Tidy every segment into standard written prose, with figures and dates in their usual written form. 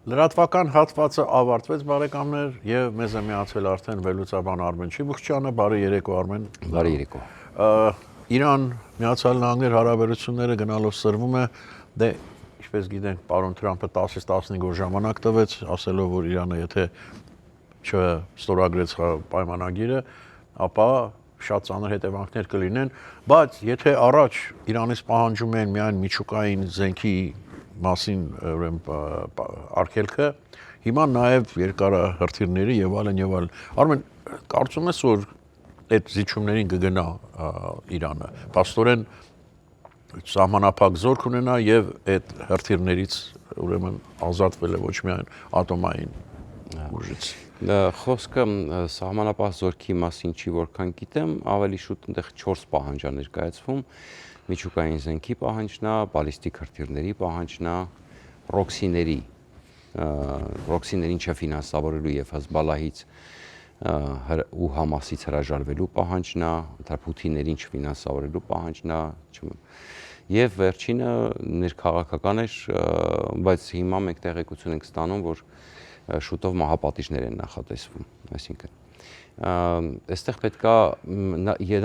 Լրատվական հատվածը ավարտվեց բարեկամներ եւ մեզ է միացել արդեն վերլուծաբան Արմեն Չիբուխչյանը, բարի երեկո Արմեն։ Բարի երեկո։ Իրան Միացյալ Նահանգներ հարաբերությունները գնալով սրվում է, դե ինչպես գիտենք, պարոն Թրամփը 10-ից 15 օր ժամանակ տվեց, ասելով որ Իրանը եթե չստորագրեց պայմանագիրը, ապա շատ ծանր հետևանքներ կլինեն, բայց եթե առաջ Իրանից պահանջում են միայն միջուկային զենքի մասին արգելքը, հիմա նաև երկարահրթիռների եւ այլն եւ այլն։ Արմեն, կարծում ես որ այդ զիջումներին կգնա Իրանը, փաստորեն սահմանափակ զորք ունենա եւ այդ հրթիռներից ուրեմն ազատվել է ոչ միայն ատոմային ուժից։ Խոսքը սահմանափակ զորքի մասին չի որքան գիտեմ, ավելի շուտ այնտեղ 4 պահանջ է ներկայացվում, միջուկային զենքի պահանջնա, բալիստիկ հրթիռների պահանջնա, պրոքսիներին չֆինանսավորելու եւ Հեզբոլլահից ու Համասից հրաժարվելու պահանջնա, Պուտիներին չֆինանսավորելու պահանջնա, եւ վերջինը ներքաղաքական էր, բայց հիմա մենք տեղեկություն ենք ստանում, որ շուտով մահապատիժներ են նախատեսվում, այսինքն այստեղ պետքա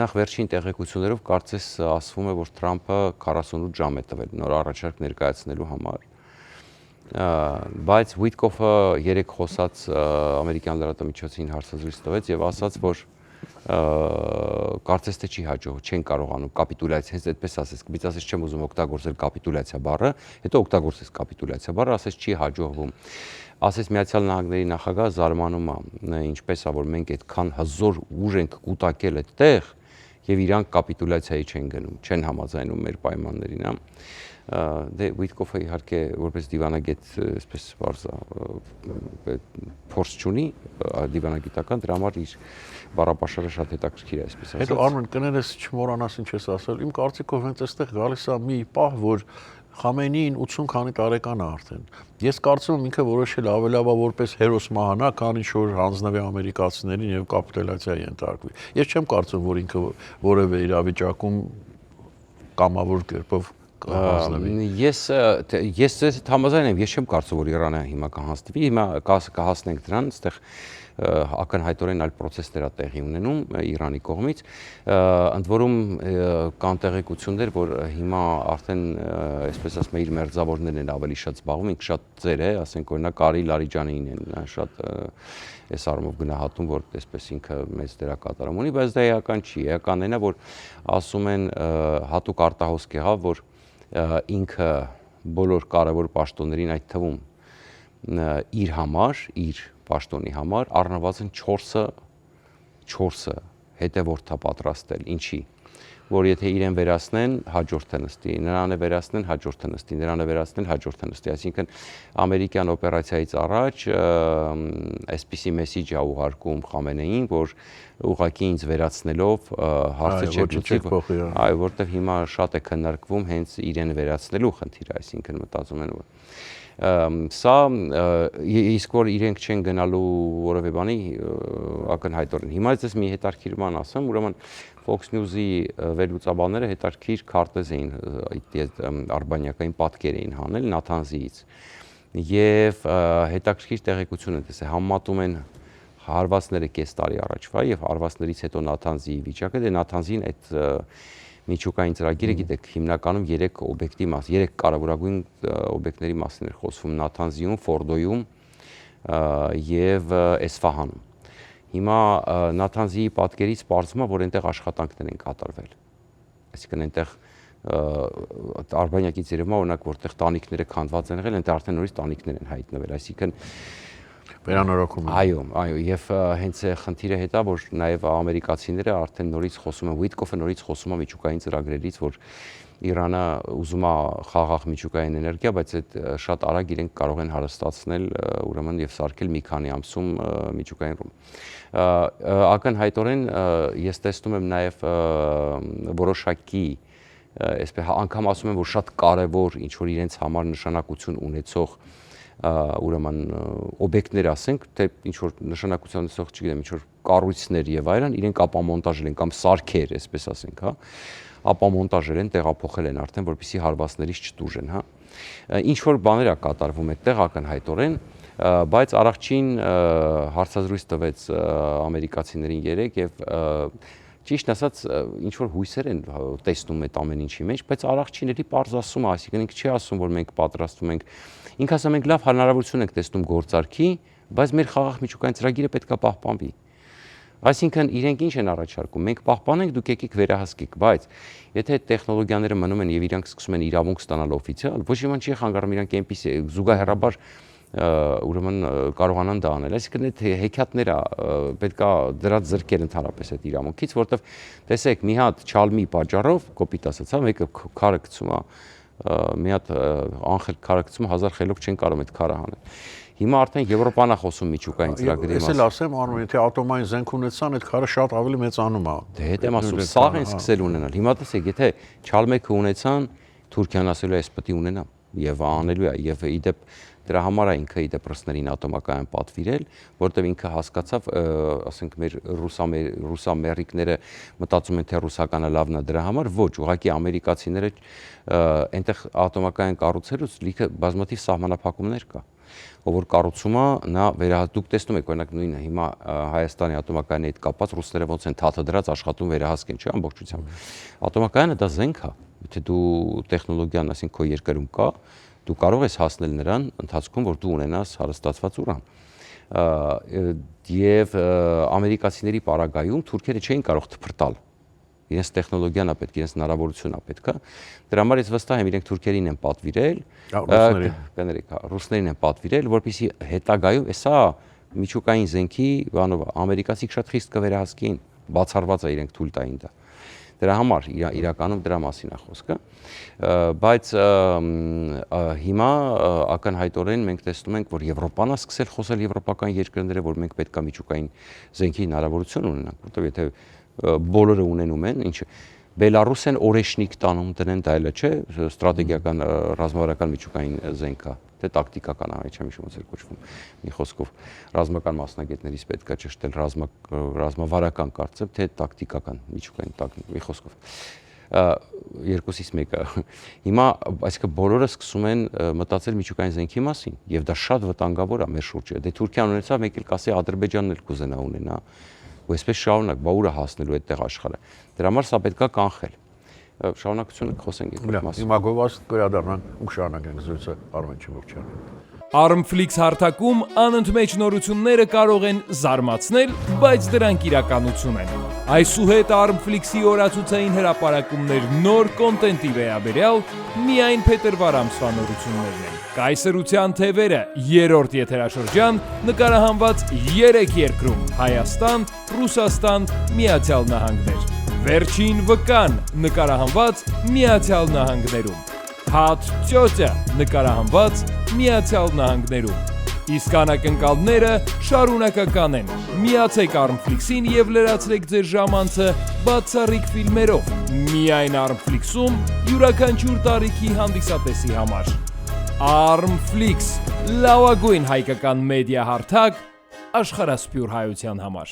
նախ վերջին տեղեկություններով կարծես ասվում է, որ Թրամփը 48 ժամ է տվել նոր առաջարկ ներկայացնելու համար, բայց Ուիտկոֆը երեք խոսած ամերիկյան լրատվամիջոցին հարցազրույց տվեց եւ ասաց, որ կարծես թե չի հաջողվում, չեն կարողանում կապիտուլյացիա, հենց այդպես ասեց, բայց ասես չեմ ուզում օգտագործել կապիտուլյացիա բառը, հետո օգտագործեց կապիտուլյացիա բառը, ասես չի հաջողվում։ Ասես Միացյալ Նահանգների նախագահ զարմանում է, ինչպես է որ մենք այդքան հզոր ուժ ենք կուտակել այդտեղ եւ իրանք կապիտուլյացիայի չեն գնում, չեն համաձայնում մեր պայմաններին, հա։ Դե Ուիտկոֆը իհարկե որպես դիվանագետ, այսպես բարձր փորձ չունի դիվանագիտական, դրա համար իր բառապաշարը շատ հետաքրքիր է, այսպես ասած։ Հետո Արմեն կներես չմոռանաս ինչ ես ասել, իմ կարծիքով հենց այստեղ գալիս է մի պահ, որ Խամենեին 80 քանի տարեկան է արդեն։ Ես կարծում եմ ինքը որոշել ավելավա որպես հերոս մահանա, քան ինչ որ հանձնվի ամերիկացիներին եւ կապիտուլյացիա ենթարկվի։ Ես չեմ կարծում, որ ինքը որևէ իրավիճակում կամավոր կերպով կհանձնվի։ Ես համաձայն եմ, ես չեմ կարծում, որ Իրանը հիմա կհանձնվի, հիմա կհասնենք դրան, այստեղ ակնհայտորեն այլ պրոցեսներ է տեղի ունենում Իրանի կողմից, ընդ որում կան տեղեկություններ, որ հիմա արդեն, այսպես ասում եմ, իր մերձավորներն են ավելի շատ զբաղվում, ինքը շատ ծեր է, ասենք օրինակ Արի Լարիջանին են շատ այս առումով գնահատում, որ այսպես ինքը մեծ դերակատարում ունի, բայց դա էական չի, էականն է, որ ասում են հատուկ արտահոսք եղավ, որ ինքը բոլոր կարևոր պաշտոններին, այդ թվում իր համար, իր պաշտոնի համար առնվազն 4-ը հետևորդ է պատրաստել, ինչի, որ եթե իրեն վերացնեն, հաջորդը նստի, նրան է վերացնեն, հաջորդը նստի, նրան է վերացնեն, հաջորդը նստի, այսինքն ամերիկյան օպերացիայից առաջ այսպիսի մեսիջ է ուղարկում Խամենեին, որ ուղղակի ինձ վերացնելով հարցը չփոխի, այո, որտեղ հիմա շատ է քննարկվում հենց իրեն վերացնելու խնդիրը, այսինքն մտածում են, որ սա իսկ որ իրենք չեն գնալու որևէ բանի ակնհայտորեն։ Հիմա ես մի հետաքրքիր բան ասեմ, ուրեմն Fox News-ի վերլուծաբանները հետաքրքիր քարտեզ էին, արբանյակային պատկեր էին հանել Նաթանզիից եւ հետաքրքիր տեղեկություն են տեսել, համատում են հարվածները կես տարի առաջվա եւ հարվածներից հետո Նաթանզիի վիճակը, դե Նաթանզին այդ միջուկային ծրագիրը, գիտեք, հիմնականում 3 օբյեկտի մաս, 3 կարևորագույն օբյեկտների մասին էր խոսվում Նաթանզիում, Ֆորդոյում եւ Էսֆահանում։ Հիմա Նաթանզիի պատկերից պարզվում է, որ այնտեղ աշխատանքներ են կատարվել։ Այսինքն այնտեղ արբանյակից երևում է, օրինակ, որտեղ տանիքները քանդված են եղել, այնտեղ արդեն նորից տանիքներ են հայտնվել, այսինքն վերանորոգում են։ Այո, եւ հենց խնդիրը հետա, որ նաեւ ամերիկացիները արդեն նորից խոսում են, Ուիտկոֆը նորից խոսում է միջուկային ծրագրերից, որ Իրանը ուզում է խաղաղ միջուկային էներգիա, բայց այդ շատ արագ իրենք կարող են հարստացնել, ուրեմն եւ սարքել մի քանի ամսում միջուկային ռում։ Ակնհայտորեն ես տեսնում եմ նաեւ որոշակի, այսպես անգամ ասում եմ, որ շատ կարեւոր ինչ որ իրենց համար նշանակություն ունեցող ուրեմն օբյեկտներ ասենք, թե ինչ որ նշանակություն ունեցող, չգիտեմ, ինչ որ կառույցներ եւ այլն, իրենք ապամոնտաժել են կամ սարքեր, այսպես ասենք, հա, ապամոնտաժել են, տեղափոխել են արդեն, որպեսզի հարվածներից չտուժեն, հա։ Ինչ որ բաներ է կատարվում այդտեղ ակնհայտորեն, բայց առաջին հարցազրույց տվեց ամերիկացիներին 3 եւ ճիշտ ասած ինչ որ հույսեր են տեսնում այդ ամեն ինչի մեջ, բայց առաջիների պարզ ասում է, այսինքն ինքը չի ասում, որ մենք պատրաստվում ենք, ինքը ասում ենք լավ հնարավորություն ենք տեսնում գործարքի, բայց մեր խաղաղ միջուկային ծրագիրը պետք է պահպանվի։ Այսինքն իրենք ինչ են առաջարկում, մենք պահպանենք, դուք եկեք վերահսկեք, բայց եթե այդ տեխնոլոգիաները մնում են եւ իրանք սկսում են իրավունք ստանալ օֆիցիալ, ոչ մի բան չի խանգարում իրանք այնպեսի զուգահեռաբար ուրեմն կարողանան դա անել։ Այսինքն այդ հեքիաթները պետքա դրած զրկել ընդհանրապես այդ իրավունքից, որովհետեւ տեսեք, մի հատ չալմի պատճառով, կոպիտ ասած, հա, մեկը քարը գցում է, մի հատ անխել քարը գցում 1000 խելոք չեն կարող այդ քարը հանել։ Հիմա արդեն Եվրոպան է խոսում միջուկային ծրագրի մասին։ Ես էլ ասեմ, Արմեն, եթե ատոմային զենք ունեցան, այդ քարը շատ ավելի մեծանում է։ Դե հետ եմ ասում, սաղ են սկսել ունենալ։ Հիմա տեսեք, եթե չալմեքը ունեցան, Թուրքիան ասելու է, ես պետք է ունենամ եւ անելու է եւ իդեպ դրա համար է ինքը իդեպ ռուսներին ատոմակայան պատվիրել, որտեղ ինքը հասկացավ, ասենք մեր ռուսամերիկները մտածում են թե ռուսականը լավն է դրա համար, ոչ, ուղղակի ամերիկացիները այնտեղ ատոմակայան կառուցելուց լիքը բազմաթիվ սահմանափակումներ կա։ Ով որ կառուցում է, նա վերահսկում, տեսնում եք, օրինակ նույնը հիմա Հայաստանի ատոմակայանի հետ կապված ռուսները ոնց են թաթը դրած աշխատում վերահսկեն, չէ՞, ամբողջությամբ։ Ատոմակայանը դա զենք է, եթե դու տեխնոլոգիան, ասենք քո երկրում կա, դու կարող ես հասնել նրան ընթացքում, որ դու ունենաս հարստացված ուրան։ Եվ ամերիկացիների պարագայում թուրքերը չէին կարող թփրտալ իրենց տեխնոլոգիան է պետք, իրենց հնարավորությունն է պետք է։ Դրա համար ես վստահ եմ, իրենք թուրքերին են պատվիրել, ռուսներին են պատվիրել, որպեսզի հետագայում հեսա միջուկային զենքի բանով ամերիկացիք շատ խիստ կվերահսկեին, բացառված է իրենք թույլ տային դա։ Դրա համար իրականում դրա մասին է խոսքը, բայց հիմա ակնհայտորեն մենք տեսնում ենք, որ Եվրոպան է սկսել խոսել եվրոպական երկրները, որ մենք պետք է միջուկային զենքի հնարավորություն ունենանք, որտեղ եթե բոլորը ունենում են, ինչ Բելարուսեն օրեշնիկ տանում դնեն, դա էլ չէ, ստրատեգիական ռազմավարական միջուկային զենք է, թե տակտիկական է, չեմ հիշում ոնց է կոչվում, մի խոսքով ռազմական մասնագետներից պետք է ճշտել ռազմավարական կարծեմ, թե տակտիկական միջուկային մի խոսքով երկուսից մեկը։ Հիմա այսինքն բոլորը սկսում են մտածել միջուկային զենքի մասին, եւ դա շատ վտանգավոր է մեր շուրջը։ Դե Թուրքիան ունեցավ, մեկ էլ կասի Ադրբեջանն էլ կուզենա ունենա, ու այսպես շարունակ, բա ուր է հասնելու այդտեղ աշխարհը։ Դրա համար սա պետք է կանխել։ Շարունակությունը խոսենք այդ մասին։ Հիմա գովաստ կրադառնանք ու շարունակենք զրույցը Արմեն Չիբուրչյանը։ Armflix հարթակում անընդմեջ նորությունները կարող են զարմացնել, բայց դրանք իրականություն են։ Այսուհետ Armflix-ի օրացուցային հրապարակումներ նոր կոնտենտի վերաբերյալ միայն փետրվար ամսվա նորություններն են։ Կայսրության թևերը, երրորդ եթերաշրջան, նկարահանված 3 երկրում՝ Հայաստան, Ռուսաստան, Միացյալ Նահանգներ։ Վերջին վկան, նկարահանված Միացյալ Նահանգներում։ Հատ ծյոցը նկարահանված Միացյալ Նահանգներում։ Իսկ անակնկալները շարունակական են։ Միացեք Armflix-ին եւ լրացրեք ձեր ժամանցը բացառիկ ֆիլմերով։ Միայն Armflix-ում յուրաքանչյուր տարիքի հանդիսատեսի համար։ Armflix, լավագույն հայկական մեդիա հարթակ աշխարհասփյուր հայության համար։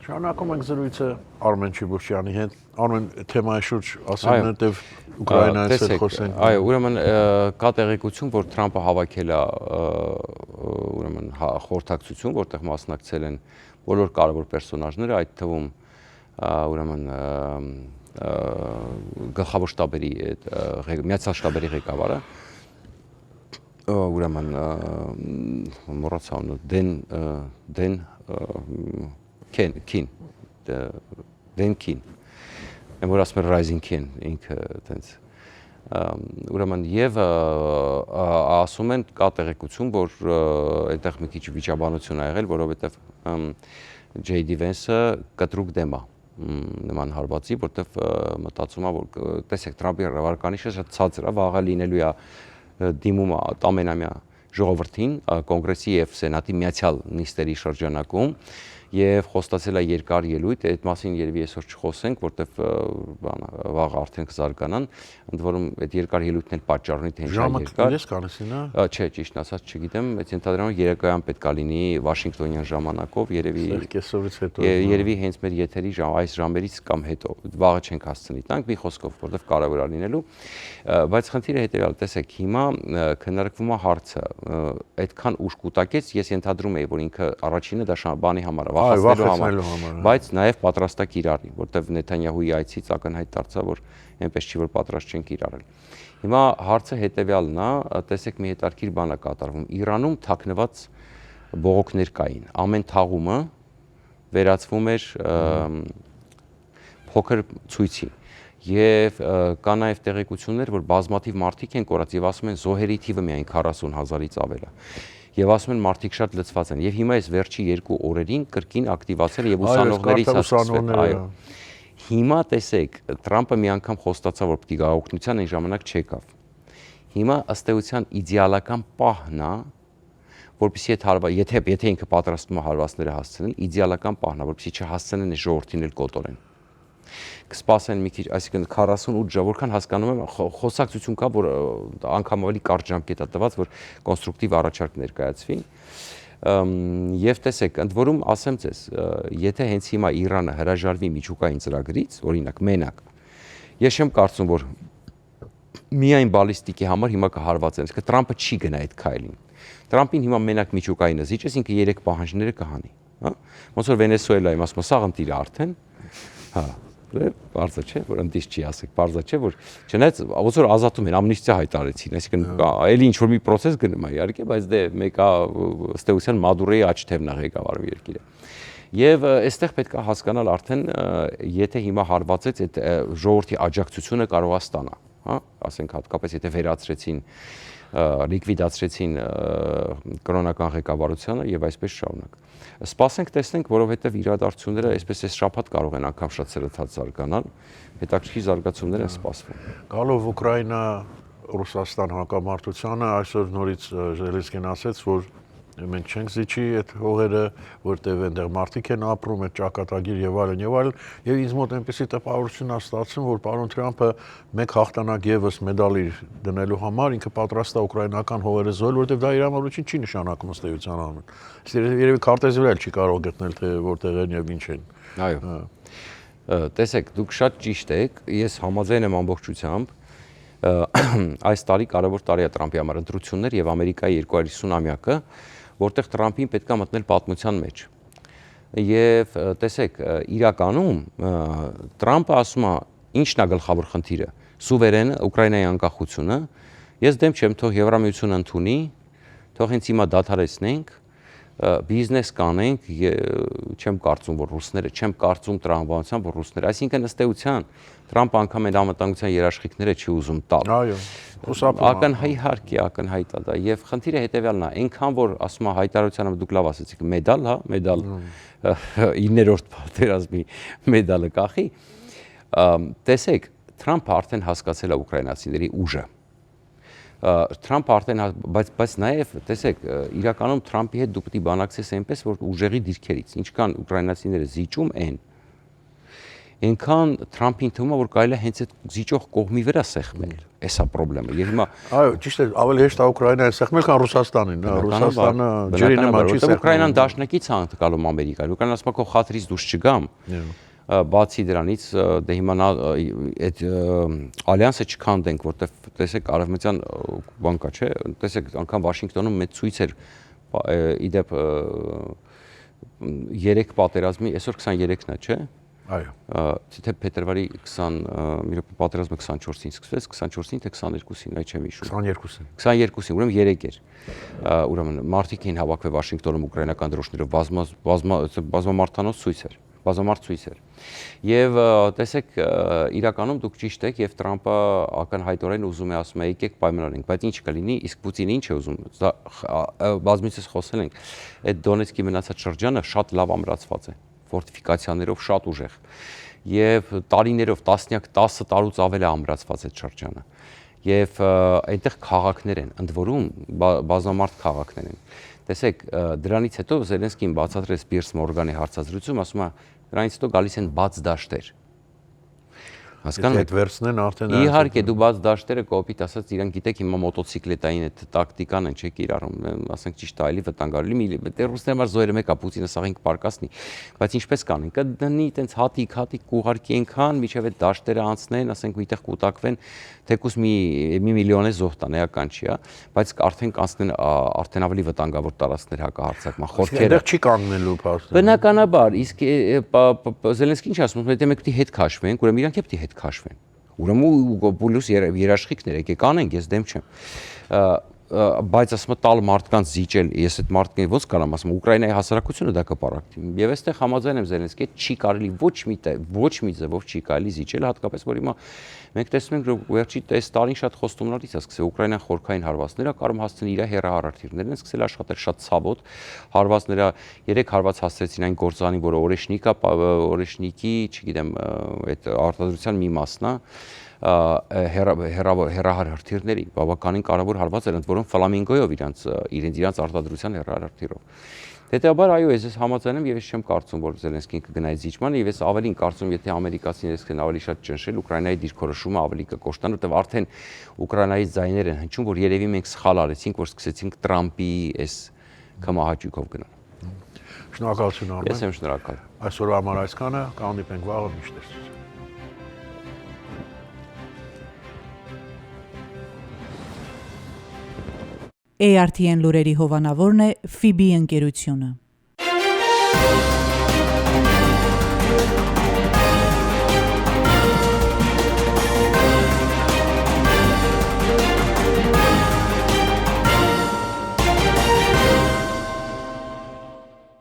Շարունակում ենք զրույցը Արմեն Չիբուրչյանի հետ։ Արմեն, թեմայի շուրջ ասեմ նետև Ուկրաինայից հետ խոսենք։ Այո, ուրեմն կա տեղեկություն, որ Թրամփը հավաքել է ուրեմն խորհրդակցություն, որտեղ մասնակցել են բոլոր կարևոր պերսոնաժները, այդ թվում ուրեմն գլխավոր շտաբերի Միացյալ շտաբերի ղեկավարը, ուրեմն մոռացա Դեն Քին, որ ասում են Rising King, ինքը տենց, ուրեմն և ասում են կա տեղեկություն, որ այդտեղ մի քիչ վիճաբանություն է եղել, որովհետև J.D. Vance-ը կտրուկ դեմ է նման հարվածի, որտև մտածում է, որ տեսեք Թրամփի ռավարկանիշը շատ ցածր է, վաղը լինելու է դիմումը ամենամյա ժողովրդին, կոնգրեսի եւ սենատի միացյալ նիստերի շրջանակում եւ խոստացել է երկար ելույթ, այդ մասին երևի այսօր չխոսենք, որտեվ վաղ արդեն կզարգանան, ընդ որում այդ երկար ելույթն էլ պատճառ ունի, թե ինչա երկար։ Ժամը կանեսին, Չէ, ճիշտն ասած չգիտեմ, բայց ենթադրում երեկոյան պետք է լինի Վաշինգտոնյան ժամանակով, կեսօրից հետո։ Երևի հենց մեր եթերի այս ժամերից կամ հետո, վաղը չենք հասցնի տանք, մի խոսքով, որտեվ կարևոր է լինելու, բայց խնդիրը հետեւյալը, տեսեք, հիմա քննարկվում է հարցը, այդքան ուշ կուտակեց, ես ենթադրում եի, որ ինքը առաջինը դա բանի համար է, վախեցնելու համար, բայց նաև պատրաստ է կիրառի, որտեվ Նեթանյահուի այցից ակնհայտ դարձավ, որ այնպես չի, որ պատրաստ չեն կիրառել։ Հիմա հարցը հետեւյալն է, տեսեք մի հետաքրքիր բան է կատարվում։ Իրանում թաքնված բողոքներ կային։ Ամեն թաղումը վերածվում էր փոքր ցույցի։ Եվ կա նաև տեղեկություններ, որ բազմաթիվ մարդիկ են կորած եւ ասում են զոհերի թիվը միայն 40,000-ից ավել է։ Եվ ասում են մարդիկ շատ լծված են։ Եվ հիմա այս վերջի 2 օրերին կրկին ակտիվացել եւ ուսանողներից ասացվել, այո։ Հիմա տեսեք, Թրամփը մի անգամ խոստացավ, որ պիտի գա օգնության, այն ժամանակ չեկավ։ Հիմա ըստ էության իդեալական պահն է, որպեսզի եթե ինքը պատրաստվում է հարվածները հասցնել, իդեալական պահն է, որպեսզի չհասցնեն այս ժողովրդին էլ կոտորեն։ Կսպասեն մի քիչ, այսինքն 48 ժամ, որքան հասկանում եմ, խոսակցություն կա, որ անգամ ավելի կարճ ժամկետ է տված, որ կոնստրուկտիվ առաջարկ ներկայացվի։ Եվ տեսեք, ընդ որում ասեմ ձեզ, եթե հենց հիմա Իրանը հրաժարվի միջուկային ծրագրից, օրինակ մենակ, ես չեմ կարծում, որ միայն բալիստիկի համար հիմա կհարվածեն, իսկ Թրամփը չի գնա այդ քայլին։ Թրամփին հիմա մենակ միջուկային զիջես, ինքը 3 պահանջները կհանի, հա։ Ոնց որ Վենեսուելայում ասում են, սա ընտիր է արդեն, հա։ Բարձր չէ, որ ընդից չի ասեք, բարձր չէ, որ չնայած ոնց որ ազատում են, ամնիստիա հայտարարեցին, այսինքն էլի ինչ որ մի process գնում է, իհարկե, բայց դե մեկը ըստ էության Մադուրոյի աջ թևն է ղեկավարում երկիրը։ Եվ այստեղ պետք է հասկանալ արդեն, եթե հիմա հարվածեց այդ ժողովրդի աջակցությունը կարող է ստանա, հա, ասենք հատկապես եթե վերացրեցին, լիկվիդացրեցին կրոնական ղեկավարությունը եւ այսպես շարունակ։ Սպասենք տեսնենք, որովհետեւ իրադարձությունները այսպես այս շաբաթ կարող են անգամ շատ սրընթաց զարգանալ, հետաքրքիր զարգացումներ են սպասվում։ Գալով Ուկրաինա Ռուսաստան հակամարտությանը այսօր նորից Զելենսկին ասաց, որ մենք չենք զիջի այդ հողերը, որտեղ այնտեղ մարդիկ են ապրում, այդ ճակատագիր եւ այլն, եւ ինձ մոտ այնպեսի տպավորություն է ստացվում, որ պարոն Թրամփը մեկ հաղթանակ եւս մեդալի դնելու համար ինքը պատրաստ է ուկրաինական հողերը զոհել, որտեղ դա իր համար ոչինչ չի նշանակում ըստ էության անում։ Երևի քարտեզի վրա չի կարող գտնել թե որտեղ են եւ ինչ են։ Այո։ Տեսեք, դուք շատ ճիշտ եք, ես համաձայն եմ ամբողջությամբ այս տարի կարևոր տարի է Թրամփի համար ընտրություններ եւ Ամերիկայի 250-ամյակը, որտեղ Թրամփին պետք է մտնել պատմության մեջ։ Եվ տեսեք, իրականում Թրամփը ասում է, ինչն է գլխավոր խնդիրը՝ սուվերենը, Ուկրաինայի անկախությունը։ Ես դեմ չեմ, թող Եվրամիությունը ընդունի, թող հենց հիմա դադարեցնենք, բիզնես կանենք, չեմ կարծում, որ ռուսները, չեմ կարծում տրամաբանության, որ ռուսները, այսինքն ըստ էության Թրամփը անգամ այդ անվտանգության երաշխիքները չի ուզում տալ։ Այո, խուսափում։ Իհարկե ակնհայտ է դա, եւ խնդիրը հետեւյալն է, այնքան որ ասում է հայտարարությանը դուք լավ ասացիք, մեդալ, հա, մեդալ 9-րդ պատերազմի մեդալը կախի։ Տեսեք, Թրամփը արդեն հասկացել է ուկրաինացիների ուժը։ Թրամփը արդեն, բայց նաև տեսեք, իրականում Թրամփի հետ դու պետք է բանակցես այնպես, որ ուժերի դիրքերից, ինչքան ուկրաինացիները զիջում են, այնքան Թրամփին թվում է, որ կարելի է հենց այդ զիջող կողմի վրա սեղմել։ Էսա խնդրեմը։ Եվ հիմա այո, ճիշտ է, ավելի հեշտ է Ուկրաինային սեղմել, քան Ռուսաստանին, հա, Ռուսաստանը ջրի նման չի սեղմում։ Ուկրաինան դաշնակից է անցկալում Ամերիկան։ Ուկրաինան ասում է, քո խաթրից դուրս չգամ։ Բացի դրանից, դե հիմա այդ ալյանսը չքանդենք, որտեղ տեսեք արևմտյան բան կա, չէ՞, տեսեք անգամ Վաշինգտոնում մեծ ցույց էր իդեպ 3 պատերազմի, այսօր 23-ն է, չէ՞։ Այո։ Թե փետրվարի 20, մի րոպե պատերազմը 24-ին սկսվեց, 24-ին թե 22-ին, այ չեմ հիշում։ 22-ին։ 22-ին, ուրեմն 3 էր։ Ուրեմն մարդիկ էին հավաքվել Վաշինգտոնում ուկրաինական դրոշներով, բազմամարդանոց ցույց էր, բազմամարդ ցույց էր։ Եւ տեսեք, իրականում դուք ճիշտ եք եւ Թրամփը ակնհայտորեն ուզում է ասում է եկեք պայմանավորենք, բայց ինչ կլինի, իսկ Պուտինը ինչ է ուզում։ Բազմիցս խոսել ենք, այդ Դոնեցկի մնացած շրջանը շատ լավ ամրացված է, ֆորտիֆիկացիաներով շատ ուժեղ։ Եվ տարիներով, տասնյակ 10 տարուց ավել է ամրացված այդ շրջանը։ Եվ այնտեղ քաղաքներ են, ընդ որում բազմամարդ քաղաքներ են։ Տեսեք, դրանից հետո Զելենսկին բացատրեց Պիրս Մորգանի հարցազրույցում, ասում է, դրանից հետո գալիս են բաց դաշտեր։ Հասկանում եք, վերցնեն արդեն իհարկե դու բաց դաշտերը կոպիտ ասած իրանք գիտեք հիմա մոտոցիկլետային այդ տակտիկան են չէ՞ կիրառում, ասենք ճիշտ այլի վտանգարելի ռուսները համար զոհերը մեկա Պուտինը սաղին կպարկասնի, բայց ինչպես կանեն, կդնի տենց հատիկ կուղարկի այնքան, միջև այդ դաշտերը անցնեն, ասենք միտեղ կուտակվեն, թեկուզ մի միլիոն է զոհ տան, էական չի, բայց արդեն կանցնեն արդեն ավելի վտանգավոր տարածքներ հակահարձակման խորքերը։ Այդտեղ չի կանգնելու փաստը։ Բնականաբար, իսկ Զելենսկին ինչ ասում, եթե մենք պիտի հետ քաշվենք, ուրեմն իրանք պիտի հետ քաշվեն։ Ուրեմն պլյուս երաշխիքներ եկեք անենք, ես դեմ չեմ։ Բայց ասում տալ մարդկանց զիջել, ես այդ մարդկանց ոնց կարամ ասում, Ուկրաինայի հասարակությունը դա կպարակտի։ Եվ այստեղ համաձայն եմ Զելենսկի հետ, չի կարելի ոչ մի ձևով չի կարելի զիջել, հատկապես որ հիմա մենք տեսնում ենք, որ վերջի տարին շատ խոստումնալից է սկսել Ուկրաինան խորքային հարվածները կարող հասցնել իր հերահարարթիռներն են սկսել աշխատել շատ ցավոտ, հարվածները 3 հարված հասցրեցին այն գործանին, որը օրեշնիկի, չգիտեմ, այդ արտադրության մի մասն է հերահարարթիռների բավականին կարևոր հարվածեր, ընդ որում ֆլամինգոյով իրենց արտադրության հերահարարթիռով։ Հետեւաբար այո, ես համաձայն եմ եւ ես չեմ կարծում, որ Զելենսկին կգնայի զիջմանը եւ ես ավելին կարծում, եթե ամերիկացիները սկսեն ավելի շատ ճնշել, Ուկրաինայի դիրքորոշումը ավելի կկոշտան, որտեղ արդեն Ուկրաինայի ձայներ են հնչում, որ երևի մենք սխալ արեցինք, որ սկսեցինք Տրամպի այս կմահաճույքով գնալ։ Շնորհակալություն Արմեն։ Ես եմ շնորհակալ։ Այսօրվա համար այսքանը, կհանդիպենք վաղը միշտ տեսություն։ ARTN լուրերի հովանավորն է FIBI ընկերությունը։